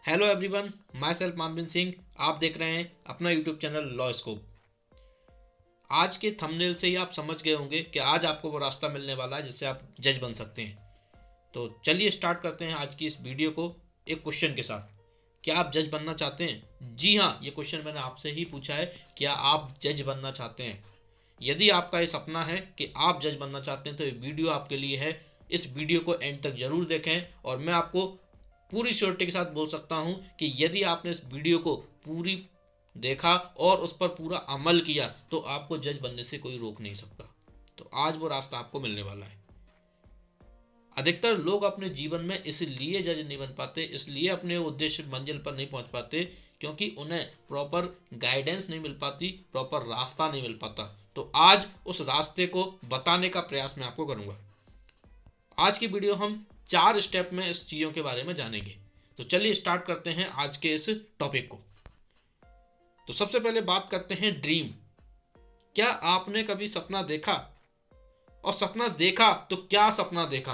Hello everyone, myself Manvin Singh. आप देख रहे हैं अपना यूट्यूब चैनल लॉ स्कोप। आज के थंबनेल से ही आप समझ गए होंगे कि आज आपको वो रास्ता मिलने वाला है जिससे आप जज बन सकते हैं। तो चलिए स्टार्ट करते हैं आज की इस वीडियो को एक क्वेश्चन के साथ। क्या आप जज बनना चाहते हैं? जी हाँ, ये क्वेश्चन मैंने आपसे ही पूछा है। क्या आप जज बनना चाहते हैं? यदि आपका ये सपना है कि आप जज बनना चाहते हैं तो ये वीडियो आपके लिए है। इस वीडियो को एंड तक जरूर देखें और मैं आपको पूरी श्योरिटी के साथ बोल सकता हूं कि यदि आपने इस वीडियो को पूरी देखा और उस पर पूरा अमल किया तो आपको जज बनने से कोई रोक नहीं सकता। तो आज वो रास्ता आपको मिलने वाला है। अधिकतर लोग अपने जीवन में इसलिए जज नहीं बन पाते, इसलिए अपने उद्देश्य मंजिल पर नहीं पहुंच पाते क्योंकि उन्हें प्रॉपर गाइडेंस नहीं मिल पाती, प्रॉपर रास्ता नहीं मिल पाता। तो आज उस रास्ते को बताने का प्रयास मैं आपको करूंगा। आज की वीडियो हम 4 स्टेप में इस चीज़ों के बारे में जानेंगे। तो चलिए स्टार्ट करते हैं आज के इस टॉपिक को। तो सबसे पहले बात करते हैं ड्रीम। क्या आपने कभी सपना देखा? और सपना देखा तो क्या सपना देखा?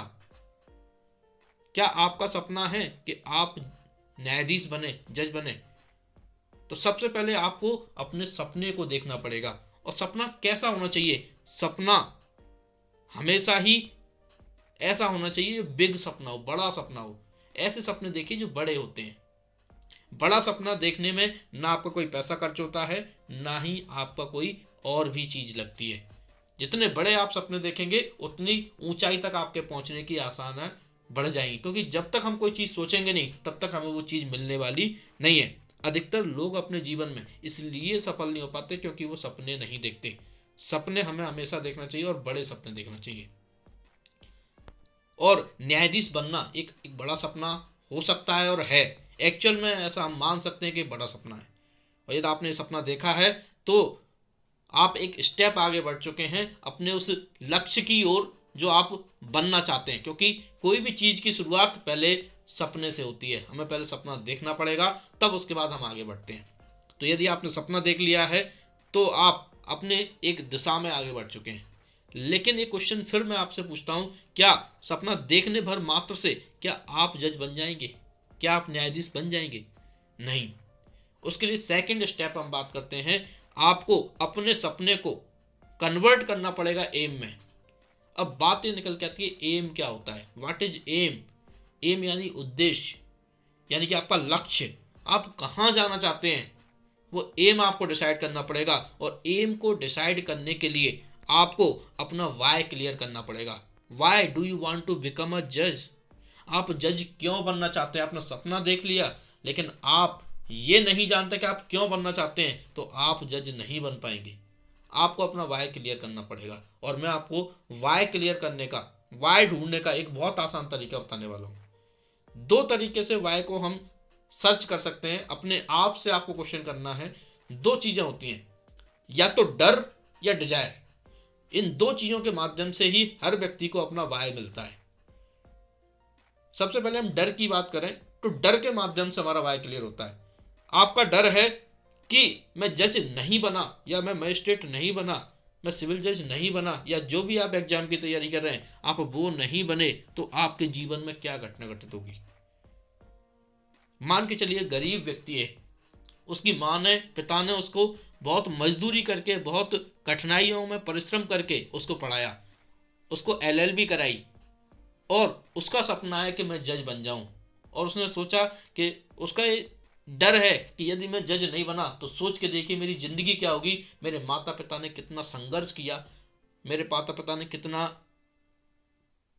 क्या आपका सपना है कि आप न्यायाधीश बने, जज बने? तो सबसे पहले आपको अपने सपने को देखना पड़ेगा। और सपना कैसा होना चाहिए? सपना हमेशा ही ऐसा होना चाहिए बिग सपना हो, बड़ा सपना हो। ऐसे सपने देखिए जो बड़े होते हैं। बड़ा सपना देखने में ना आपका कोई पैसा खर्च होता है, ना ही आपका कोई और भी चीज लगती है। जितने बड़े आप सपने देखेंगे उतनी ऊंचाई तक आपके पहुंचने की आसानी बढ़ जाएगी, क्योंकि जब तक हम कोई चीज सोचेंगे नहीं तब तक हमें वो चीज मिलने वाली नहीं है। अधिकतर लोग अपने जीवन में इसलिए सफल नहीं हो पाते क्योंकि वो सपने नहीं देखते। सपने हमें हमेशा देखना चाहिए और बड़े सपने देखना चाहिए। और न्यायाधीश बनना एक बड़ा सपना हो सकता है और है। एक्चुअल में ऐसा हम मान सकते हैं कि बड़ा सपना है। और यदि आपने सपना देखा है तो आप एक स्टेप आगे बढ़ चुके हैं अपने उस लक्ष्य की ओर जो आप बनना चाहते हैं, क्योंकि कोई भी चीज़ की शुरुआत पहले सपने से होती है। हमें पहले सपना देखना पड़ेगा, तब उसके बाद हम आगे बढ़ते हैं। तो यदि आपने सपना देख लिया है तो आप अपने एक दिशा में आगे बढ़ चुके हैं। लेकिन एक क्वेश्चन फिर मैं आपसे पूछता हूं, क्या सपना देखने भर मात्र से क्या आप जज बन जाएंगे? क्या आप न्यायाधीश बन जाएंगे? नहीं। उसके लिए सेकंड स्टेप हम बात करते हैं। आपको अपने सपने को कन्वर्ट करना पड़ेगा एम में। अब बात ये निकल के आती है, एम क्या होता है? What is M? एम यानी उद्देश्य, यानी कि आपका लक्ष्य। आप कहाँ जाना चाहते हैं वो एम आपको डिसाइड करना पड़ेगा। और एम को डिसाइड करने के लिए आपको अपना वाई क्लियर करना पड़ेगा। Why do you want to become a जज? आप जज क्यों बनना चाहते हैं? आपने सपना देख लिया लेकिन आप ये नहीं जानते कि आप क्यों बनना चाहते हैं, तो आप जज नहीं बन पाएंगे। आपको अपना वाई क्लियर करना पड़ेगा। और मैं आपको वाई क्लियर करने का, वाई ढूंढने का एक बहुत आसान तरीका बताने वाला हूँ। 2 तरीके से वाई को हम सर्च कर सकते हैं। अपने आप से आपको क्वेश्चन करना है। 2 चीजें होती हैं, या तो डर या डिजायर। इन 2 चीजों के माध्यम से ही हर व्यक्ति को अपना वाई मिलता है। सबसे पहले हम डर की बात करें तो डर के माध्यम से हमारा वाई क्लियर होता है। आपका डर है कि मैं जज नहीं बना, या मैं मजिस्ट्रेट नहीं बना, मैं सिविल जज नहीं बना, या जो भी आप एग्जाम की तैयारी कर रहे हैं आप वो नहीं बने, तो आपके जीवन में क्या घटना घटित होगी। मान के चलिए गरीब व्यक्ति है, उसकी माँ ने, पिता ने उसको बहुत मजदूरी करके, बहुत कठिनाइयों में परिश्रम करके उसको पढ़ाया, उसको एलएलबी कराई, और उसका सपना है कि मैं जज बन जाऊं। और उसने सोचा कि उसका ये डर है कि यदि मैं जज नहीं बना तो सोच के देखिए मेरी जिंदगी क्या होगी। मेरे माता पिता ने कितना संघर्ष किया, मेरे माता पिता ने कितना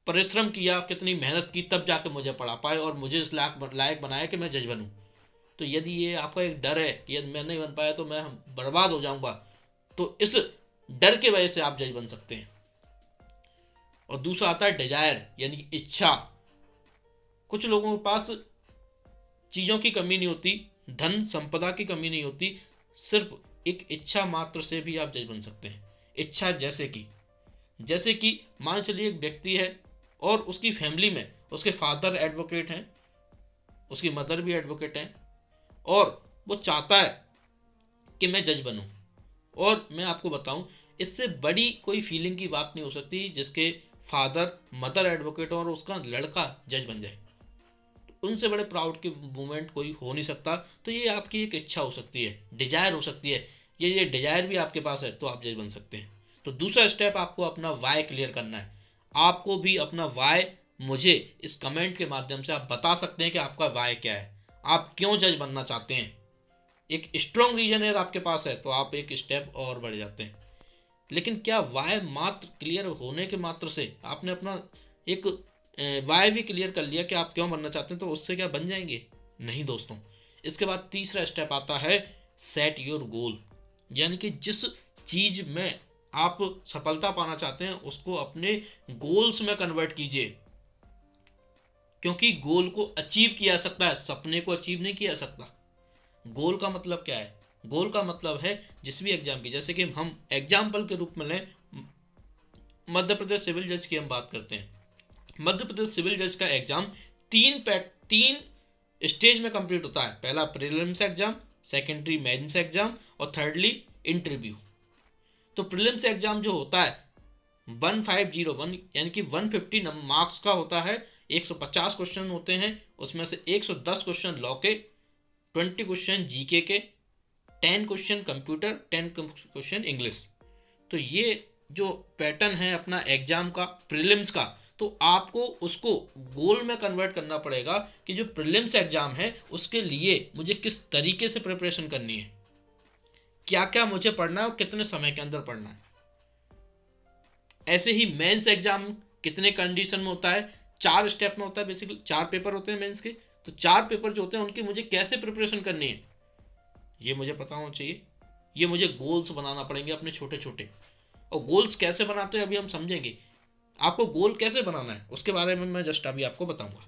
परिश्रम किया, कितनी मेहनत की, तब जाके मुझे पढ़ा पाए और मुझे इस लायक बनाया कि मैं जज बनूं। तो यदि ये आपका एक डर है कि यदि मैं नहीं बन पाया तो मैं बर्बाद हो जाऊंगा, तो इस डर के वजह से आप जज बन सकते हैं। और दूसरा आता है डिजायर, यानी कि इच्छा। कुछ लोगों के पास चीज़ों की कमी नहीं होती, धन संपदा की कमी नहीं होती, सिर्फ एक इच्छा मात्र से भी आप जज बन सकते हैं। इच्छा जैसे कि मान चलिए एक व्यक्ति है और उसकी फैमिली में उसके फादर एडवोकेट हैं, उसकी मदर भी एडवोकेट हैं, और वो चाहता है कि मैं जज बनूं। और मैं आपको बताऊं, इससे बड़ी कोई फीलिंग की बात नहीं हो सकती जिसके फादर मदर एडवोकेट और उसका लड़का जज बन जाए। उनसे बड़े प्राउड की मोमेंट कोई हो नहीं सकता। तो ये आपकी एक इच्छा हो सकती है, डिजायर हो सकती है, ये डिजायर भी आपके पास है तो आप जज बन सकते हैं। तो दूसरा स्टेप, आपको अपना वाई क्लियर करना है। आपको भी अपना वाई मुझे इस कमेंट के माध्यम से आप बता सकते हैं कि आपका वाई क्या है, आप क्यों जज बनना चाहते हैं। एक स्ट्रॉन्ग रीजन अगर आपके पास है तो आप एक स्टेप और बढ़ जाते हैं। लेकिन क्या वाई मात्र क्लियर होने के मात्र से आपने अपना एक वाई भी क्लियर कर लिया कि आप क्यों बनना चाहते हैं तो उससे क्या बन जाएंगे? नहीं दोस्तों। इसके बाद तीसरा स्टेप आता है सेट योर गोल, यानी कि जिस चीज में आप सफलता पाना चाहते हैं उसको अपने गोल्स में कन्वर्ट कीजिए, क्योंकि गोल को अचीव किया जा सकता है, सपने को अचीव नहीं किया जा सकता। गोल का मतलब क्या है? गोल का मतलब है जिस भी एग्जाम की, जैसे कि हम एग्जाम्पल के रूप में लें, मध्य प्रदेश सिविल जज की हम बात करते हैं। मध्य प्रदेश सिविल जज का एग्जाम तीन स्टेज में कंप्लीट होता है। पहला prelims exam, secondary mains exam और थर्डली इंटरव्यू। तो प्रीलिम्स एग्जाम जो होता है 1501 यानी कि 150 मार्क्स का होता है। 150 क्वेश्चन होते हैं, उसमें से 110 क्वेश्चन लॉ के, 20 क्वेश्चन जीके के, 10 क्वेश्चन कंप्यूटर, 10 क्वेश्चन इंग्लिश। तो ये जो पैटर्न है अपना एग्जाम का प्रीलिम्स का, तो आपको उसको गोल में कन्वर्ट करना पड़ेगा कि जो प्रीलिम्स एग्जाम है उसके लिए मुझे किस तरीके से प्रिपरेशन करनी है, क्या क्या मुझे पढ़ना है और कितने समय के अंदर पढ़ना है। ऐसे ही मेंस एग्जाम कितने कंडीशन में होता है, 4 स्टेप में होता है, बेसिकली 4 पेपर होते हैं मेंस के। तो 4 पेपर जो होते हैं उनकी मुझे कैसे प्रिपरेशन करनी है ये मुझे पता होना चाहिए। ये मुझे गोल्स बनाना पड़ेंगे अपने छोटे छोटे, और गोल्स कैसे बनाते हैं अभी हम समझेंगे। आपको गोल कैसे बनाना है उसके बारे में मैं जस्ट अभी आपको बताऊंगा।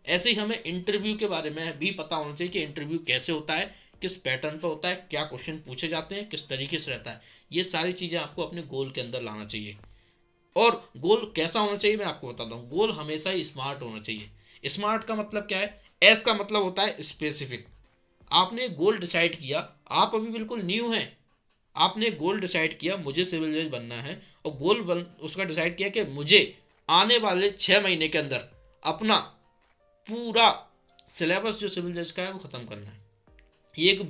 ऐसे ही हमें इंटरव्यू के बारे में भी पता होना चाहिए कि इंटरव्यू कैसे होता है, किस पैटर्न पर होता है, क्या क्वेश्चन पूछे जाते हैं, किस तरीके से रहता है। ये सारी चीज़ें आपको अपने गोल के अंदर लाना चाहिए। और गोल कैसा होना चाहिए मैं आपको बताता हूँ। गोल हमेशा ही स्मार्ट होना चाहिए। स्मार्ट का मतलब क्या है? एस का मतलब होता है स्पेसिफिक। आपने गोल डिसाइड किया, आप अभी बिल्कुल न्यू हैं, आपने गोल डिसाइड किया मुझे सिविल जज बनना है, और उसका डिसाइड किया कि मुझे आने वाले 6 महीने के अंदर अपना पूरा सिलेबस जो सिविल जज का है वो खत्म करना है। ये एक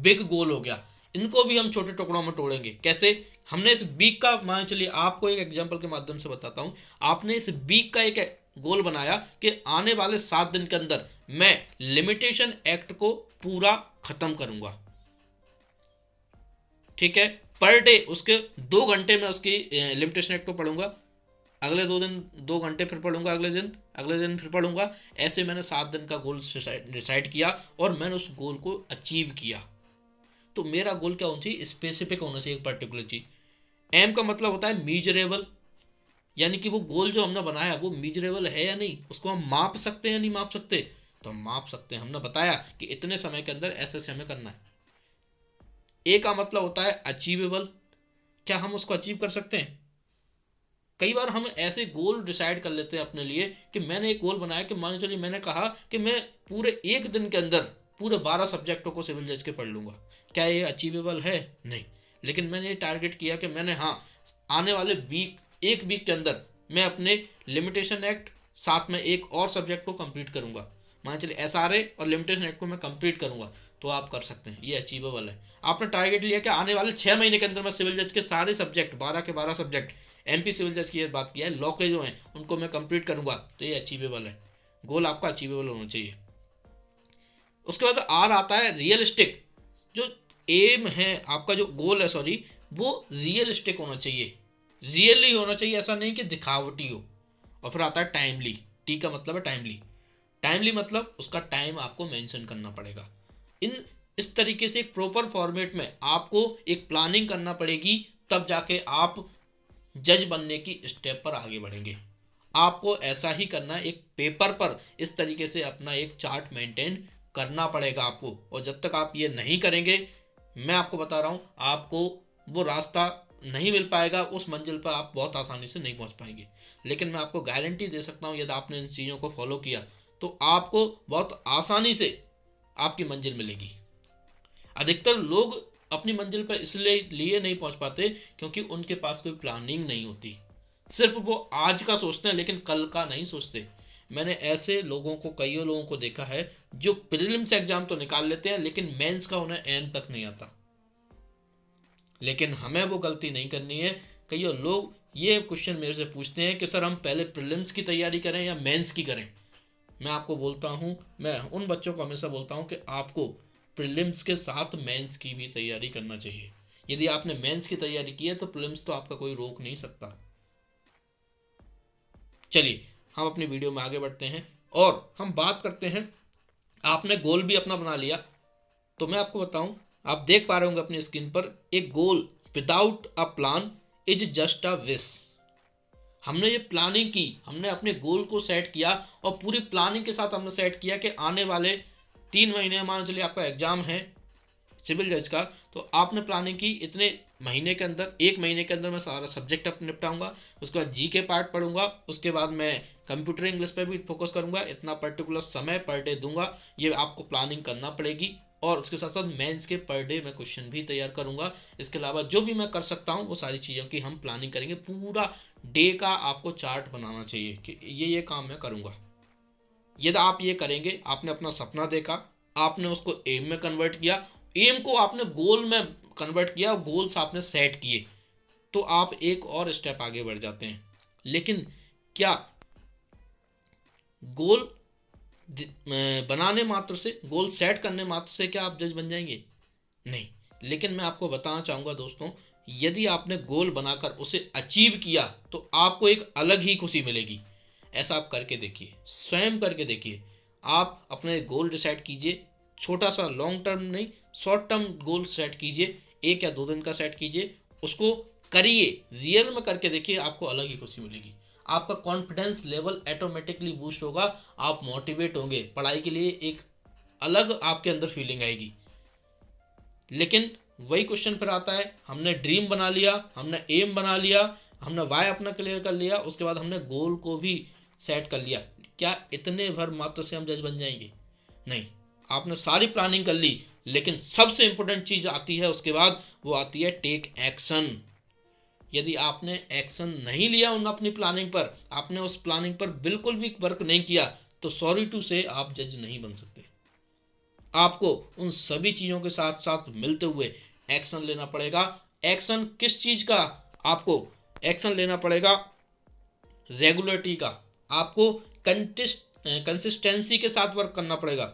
बिग गोल हो गया। इनको भी हम छोटे टुकड़ों में तोड़ेंगे। कैसे? हमने इस वीक का, मान चलिए आपको एक एग्जांपल के माध्यम से बताता हूं। आपने इस वीक का एक गोल बनाया कि आने वाले 7 दिन के अंदर मैं लिमिटेशन एक्ट को पूरा खत्म करूंगा, ठीक है। पर डे उसके 2 घंटे में उसकी लिमिटेशन एक्ट को पढ़ूंगा, अगले 2 दिन 2 घंटे फिर पढ़ूंगा, अगले दिन फिर पढ़ूंगा। ऐसे मैंने 7 दिन का गोल डिसाइड किया और मैंने उस गोल को अचीव किया। तो मेरा गोल क्या होना चाहिए? स्पेसिफिक होना चाहिए, एक पर्टिकुलर चीज। एम का मतलब होता है मीजरेबल, यानी कि वो गोल जो हमने बनाया वो मीजरेबल है या नहीं, उसको हम माप सकते हैं या नहीं माप सकते। तो हम माप सकते हैं, हमने बताया कि इतने समय के अंदर ऐसे हमें करना है। ए का मतलब होता है अचीवेबल, क्या हम उसको अचीव कर सकते हैं। कई बार हम ऐसे गोल डिसाइड कर लेते हैं अपने लिए कि मैंने एक गोल बनाया कि मान चलिए मैंने कहा कि मैं पूरे 1 दिन के अंदर पूरे 12 सब्जेक्टों को सिविल जज के पढ़ लूंगा। क्या ये अचीवेबल है? नहीं। लेकिन मैंने ये टारगेट किया कि मैंने आने वाले एक वीक के अंदर मैं अपने लिमिटेशन एक्ट साथ में एक और सब्जेक्ट को कंप्लीट करूंगा। मान चलिए एसआरए और लिमिटेशन एक्ट को मैं कंप्लीट करूंगा, तो आप कर सकते हैं, ये अचीवेबल है। आपने टारगेट लिया कि आने वाले 6 महीने के अंदर मैं सिविल जज के सारे सब्जेक्ट 12 के 12 सब्जेक्ट, एमपी सिविल जज की बात किया है, लॉ के जो हैं उनको मैं कंप्लीट करूंगा, तो ये अचीवेबल है। गोल आपका अचीवेबल होना चाहिए। उसके बाद आर आता है रियलिस्टिक। जो एम है आपका, जो गोल है सॉरी, वो रियलिस्टिक होना चाहिए, रियली होना चाहिए, ऐसा नहीं कि दिखावटी हो। और फिर आता है टाइमली। टी का मतलब है टाइमली। टाइमली मतलब उसका टाइम आपको मेंशन करना पड़ेगा। इस तरीके से एक प्रॉपर फॉर्मेट में आपको एक प्लानिंग करना पड़ेगी, तब जाके आप जज बनने की स्टेप पर आगे बढ़ेंगे। आपको ऐसा ही करना है, एक पेपर पर इस तरीके से अपना एक चार्ट मेंटेन करना पड़ेगा आपको। और जब तक आप ये नहीं करेंगे, मैं आपको बता रहा हूं, आपको वो रास्ता नहीं मिल पाएगा, उस मंजिल पर आप बहुत आसानी से नहीं पहुंच पाएंगे। लेकिन मैं आपको गारंटी दे सकता हूं, यदि आपने इन चीज़ों को फॉलो किया तो आपको बहुत आसानी से आपकी मंजिल मिलेगी। अधिकतर लोग अपनी मंजिल पर इसलिए नहीं पहुंच पाते क्योंकि उनके पास कोई प्लानिंग नहीं होती। सिर्फ वो आज का सोचते हैं लेकिन कल का नहीं सोचते। मैंने ऐसे लोगों को, कई लोगों को देखा है जो प्रीलिम्स एग्जाम तो निकाल लेते हैं लेकिन मेंस का उन्हें एन तक नहीं आता। लेकिन हमें वो गलती नहीं करनी है। कई लोग ये क्वेश्चन मेरे से पूछते हैं कि सर हम पहले प्रीलिम्स की तैयारी करें या मेंस की करें। मैं आपको बोलता हूँ, मैं उन बच्चों को हमेशा बोलता हूँ कि आपको प्रीलिम्स के साथ मेंस की भी तैयारी करना चाहिए। यदि आपने मेंस की तैयारी की है तो प्रीलिम्स तो आपका कोई रोक नहीं सकता। चलिए हम अपनी वीडियो में आगे बढ़ते हैं और हम बात करते हैं, आपने गोल भी अपना बना लिया। तो मैं आपको बताऊं, आप देख पा रहे होंगे अपनी स्क्रीन पर, एक goal without a plan is just a wish. हमने ये प्लानिंग की, हमने अपने गोल को सेट किया और पूरी प्लानिंग के साथ हमने सेट किया कि आने वाले 3 महीने, मान चलिए आपका एग्जाम है सिविल जज का, तो आपने प्लानिंग की इतने महीने के अंदर, 1 महीने के अंदर मैं सारा सब्जेक्ट अपने निपटाऊंगा, उसके बाद जी के पार्ट पढ़ूंगा, उसके बाद मैं कंप्यूटर इंग्लिश पे भी फोकस करूंगा, इतना पर्टिकुलर समय पर डे दूंगा। ये आपको प्लानिंग करना पड़ेगी। और उसके साथ साथ मेंस के पर डे मैं क्वेश्चन भी तैयार करूंगा। इसके अलावा जो भी मैं कर सकता हूँ वो सारी चीज़ों की हम प्लानिंग करेंगे। पूरा डे का आपको चार्ट बनाना चाहिए कि ये काम मैं करूंगा। यदि आप ये करेंगे, आपने अपना सपना देखा, आपने उसको एम में कन्वर्ट किया, एम को आपने गोल में कन्वर्ट किया, गोल्स आपने सेट किए, तो आप एक और स्टेप आगे बढ़ जाते हैं। लेकिन क्या गोल बनाने मात्र से, गोल सेट करने मात्र से क्या आप जज बन जाएंगे? नहीं। लेकिन मैं आपको बताना चाहूँगा दोस्तों, यदि आपने गोल बनाकर उसे अचीव किया तो आपको एक अलग ही खुशी मिलेगी। ऐसा आप करके देखिए, स्वयं करके देखिए। आप अपने गोल डिसाइड कीजिए, छोटा सा, लॉन्ग टर्म नहीं, शॉर्ट टर्म गोल सेट कीजिए, 1 या 2 दिन का सेट कीजिए, उसको करिए, रियल में करके देखिए, आपको अलग ही खुशी मिलेगी। आपका कॉन्फिडेंस लेवल ऑटोमेटिकली बूस्ट होगा, आप मोटिवेट होंगे पढ़ाई के लिए, एक अलग आपके अंदर फीलिंग आएगी। लेकिन वही क्वेश्चन फिर आता है, हमने ड्रीम बना लिया, हमने एम बना लिया, हमने वाई अपना क्लियर कर लिया, उसके बाद हमने गोल को भी सेट कर लिया, क्या इतने भर मात्र से हम जज बन जाएंगे? नहीं। आपने सारी प्लानिंग कर ली, लेकिन सबसे इंपॉर्टेंट चीज आती है उसके बाद, वो आती है टेक एक्शन। यदि आपने एक्शन नहीं लिया उन अपनी प्लानिंग पर, आपने उस प्लानिंग पर बिल्कुल भी वर्क नहीं किया, तो सॉरी टू से आप जज नहीं बन सकते। आपको उन सभी चीज़ों के साथ साथ मिलते हुए एक्शन लेना पड़ेगा। एक्शन किस चीज़ का? आपको एक्शन लेना पड़ेगा रेगुलरिटी का। आपको कंसिस्टेंसी के साथ वर्क करना पड़ेगा।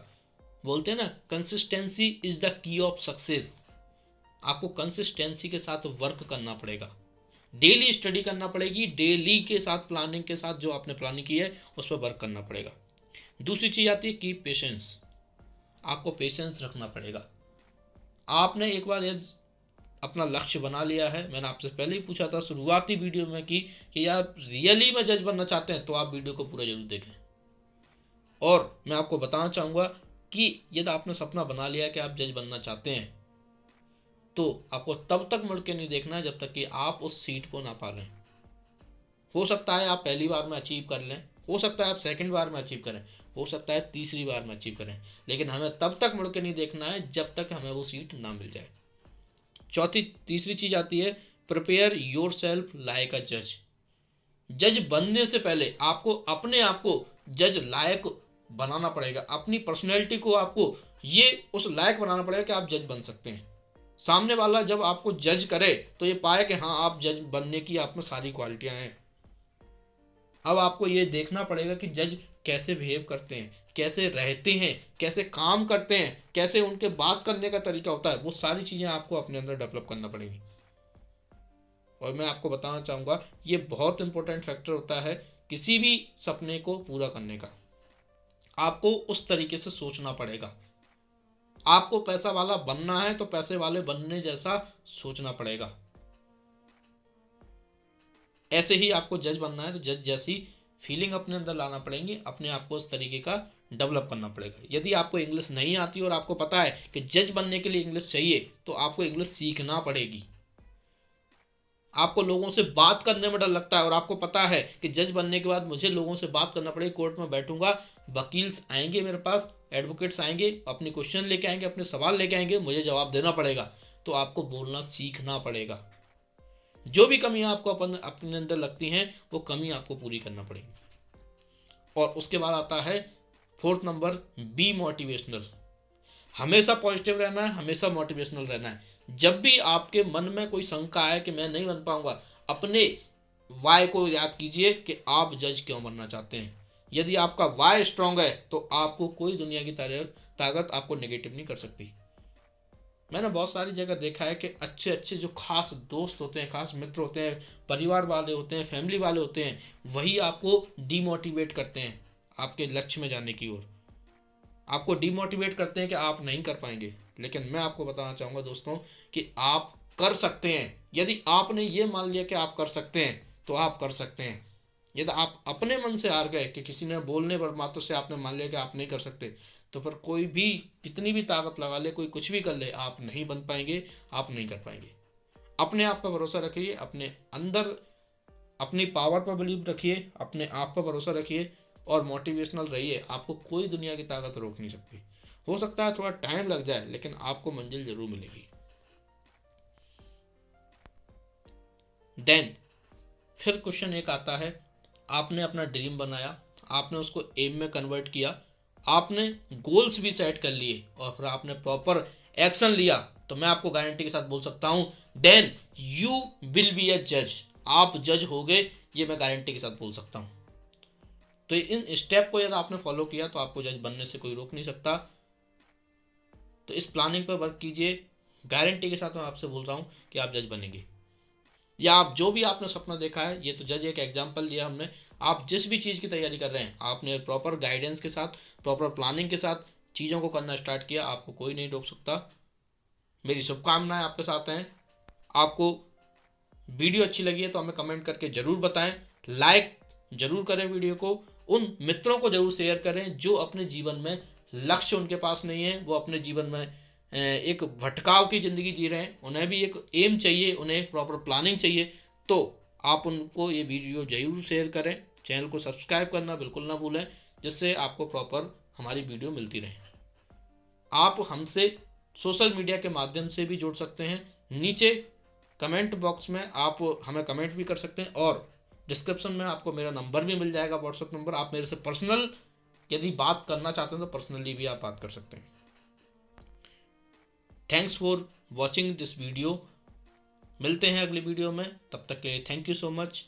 बोलते हैं ना, consistency is the key of success. आपको कंसिस्टेंसी के साथ वर्क करना पड़ेगा, डेली स्टडी करना पड़ेगी, डेली के साथ प्लानिंग के साथ जो आपने प्लानिंग की है उस पर वर्क करना पड़ेगा। दूसरी चीज़ आती है कीप पेशेंस। आपको पेशेंस रखना पड़ेगा। आपने एक बार अपना लक्ष्य बना लिया है, मैंने आपसे पहले ही पूछा था शुरुआती वीडियो में कि यार रियली में जज बनना चाहते हैं तो आप वीडियो को पूरा जरूर देखें। और मैं आपको बताना चाहूँगा कि यदि आपने सपना बना लिया कि आप जज बनना चाहते हैं, तो आपको तब तक मुड़ के नहीं देखना है जब तक कि आप उस सीट को ना पा लें। हो सकता है आप पहली बार में अचीव कर लें, हो सकता है आप सेकंड बार में अचीव करें, हो सकता है तीसरी बार में अचीव करें, लेकिन हमें तब तक मुड़ के नहीं देखना है जब तक हमें वो सीट ना मिल जाए। तीसरी चीज आती है प्रिपेयर योर सेल्फ लाइक अ जज। जज बनने से पहले आपको अपने आप को जज लायक बनाना पड़ेगा। अपनी पर्सनैलिटी को आपको ये उस लायक बनाना पड़ेगा कि आप जज बन सकते हैं। सामने वाला जब आपको जज करे तो ये पाए कि हाँ, आप जज बनने की आप में सारी क्वालिटियां हैं। अब आपको ये देखना पड़ेगा कि जज कैसे बिहेव करते हैं, कैसे रहते हैं, कैसे काम करते हैं, कैसे उनके बात करने का तरीका होता है, वो सारी चीज़ें आपको अपने अंदर डेवलप करना पड़ेगी। और मैं आपको बताना चाहूँगा ये बहुत इंपॉर्टेंट फैक्टर होता है किसी भी सपने को पूरा करने का। आपको उस तरीके से सोचना पड़ेगा। आपको पैसा वाला बनना है तो पैसे वाले बनने जैसा सोचना पड़ेगा। ऐसे ही आपको जज बनना है तो जज जैसी फीलिंग अपने अंदर लाना पड़ेंगे, अपने आप को उस तरीके का डेवलप करना पड़ेगा। यदि आपको इंग्लिश नहीं आती और आपको पता है कि जज बनने के लिए इंग्लिश चाहिए, तो आपको इंग्लिश सीखना पड़ेगी। आपको लोगों से बात करने में डर लगता है और आपको पता है कि जज बनने के बाद मुझे लोगों से बात करना पड़ेगी, कोर्ट में बैठूंगा, वकील्स आएंगे मेरे पास, एडवोकेट्स आएंगे, अपने क्वेश्चन लेके आएंगे, अपने सवाल लेके आएंगे, मुझे जवाब देना पड़ेगा। तो आपको बोलना सीखना पड़ेगा। जो भी कमियां आपको अपने अंदर लगती हैं वो कमी आपको पूरी करना पड़ेगी। और उसके बाद आता है फोर्थ नंबर बी मोटिवेशनल। हमेशा पॉजिटिव रहना है, हमेशा मोटिवेशनल रहना है। जब भी आपके मन में कोई शंका आए कि मैं नहीं बन पाऊंगा, अपने वाई को याद कीजिए कि आप जज क्यों बनना चाहते हैं। यदि आपका वाई स्ट्रांग है तो आपको कोई दुनिया की ताकत आपको नेगेटिव नहीं कर सकती। मैंने बहुत सारी जगह देखा है कि अच्छे अच्छे जो खास दोस्त होते हैं, खास मित्र होते हैं, परिवार वाले होते हैं, फैमिली वाले होते हैं, वही आपको डीमोटिवेट करते हैं आपके लक्ष्य में जाने की ओर। आपको डीमोटिवेट करते हैं कि आप नहीं कर पाएंगे। लेकिन मैं आपको बताना चाहूँगा दोस्तों कि आप कर सकते हैं। यदि आपने ये मान लिया कि आप कर सकते हैं तो आप कर सकते हैं। यदि आप अपने मन से हार गए कि किसी ने बोलने पर मात्र से आपने मान लिया कि आप नहीं कर सकते, तो फिर कोई भी कितनी भी ताकत लगा ले, कोई कुछ भी कर ले, आप नहीं बन पाएंगे, आप नहीं कर पाएंगे। अपने आप पर भरोसा रखिए, अपने अंदर अपनी पावर पर बिलीव रखिए, अपने आप पर भरोसा रखिए और मोटिवेशनल रहिए। आपको कोई दुनिया की ताकत रोक नहीं सकती। हो सकता है थोड़ा टाइम लग जाए, लेकिन आपको मंजिल जरूर मिलेगी। देन फिर क्वेश्चन एक आता है, आपने अपना ड्रीम बनाया, आपने उसको एम में कन्वर्ट किया, आपने गोल्स भी सेट कर लिए और फिर आपने प्रॉपर एक्शन लिया, तो मैं आपको गारंटी के साथ बोल सकता हूं, then you will be a जज। आप जज हो गए, ये मैं गारंटी के साथ बोल सकता हूं। तो इन स्टेप को यदि आपने फॉलो किया तो आपको जज बनने से कोई रोक नहीं सकता। तो इस प्लानिंग पर वर्क कीजिए, गारंटी के साथ मैं आपसे बोल रहा हूं कि आप जज बनेंगे। या आप जो भी आपने सपना देखा है, ये तो जज एक एग्जांपल लिया हमने। आप जिस भी चीज़ की तैयारी कर रहे हैं, आपने प्रॉपर गाइडेंस के साथ, प्रॉपर प्लानिंग के साथ चीज़ों को करना स्टार्ट किया, आपको कोई नहीं रोक सकता। मेरी शुभकामनाएं आपके साथ हैं। आपको वीडियो अच्छी लगी है तो हमें कमेंट करके ज़रूर बताएं, लाइक ज़रूर करें वीडियो को, उन मित्रों को ज़रूर शेयर करें जो अपने जीवन में लक्ष्य उनके पास नहीं है, वो अपने जीवन में एक भटकाव की ज़िंदगी जी रहे हैं, उन्हें भी एक एम चाहिए, उन्हें एक प्रॉपर प्लानिंग चाहिए। तो आप उनको ये वीडियो ज़रूर शेयर करें, चैनल को सब्सक्राइब करना बिल्कुल ना भूलें, जिससे आपको प्रॉपर हमारी वीडियो मिलती रहे। आप हमसे सोशल मीडिया के माध्यम से भी जुड़ सकते हैं। नीचे कमेंट बॉक्स में आप हमें कमेंट भी कर सकते हैं और डिस्क्रिप्शन में आपको मेरा नंबर भी मिल जाएगा, व्हाट्सएप नंबर। आप मेरे से पर्सनल यदि बात करना चाहते हैं तो पर्सनली भी आप बात कर सकते हैं। Thanks for watching this video. मिलते हैं अगली वीडियो में, तब तक के लिए थैंक यू सो मच।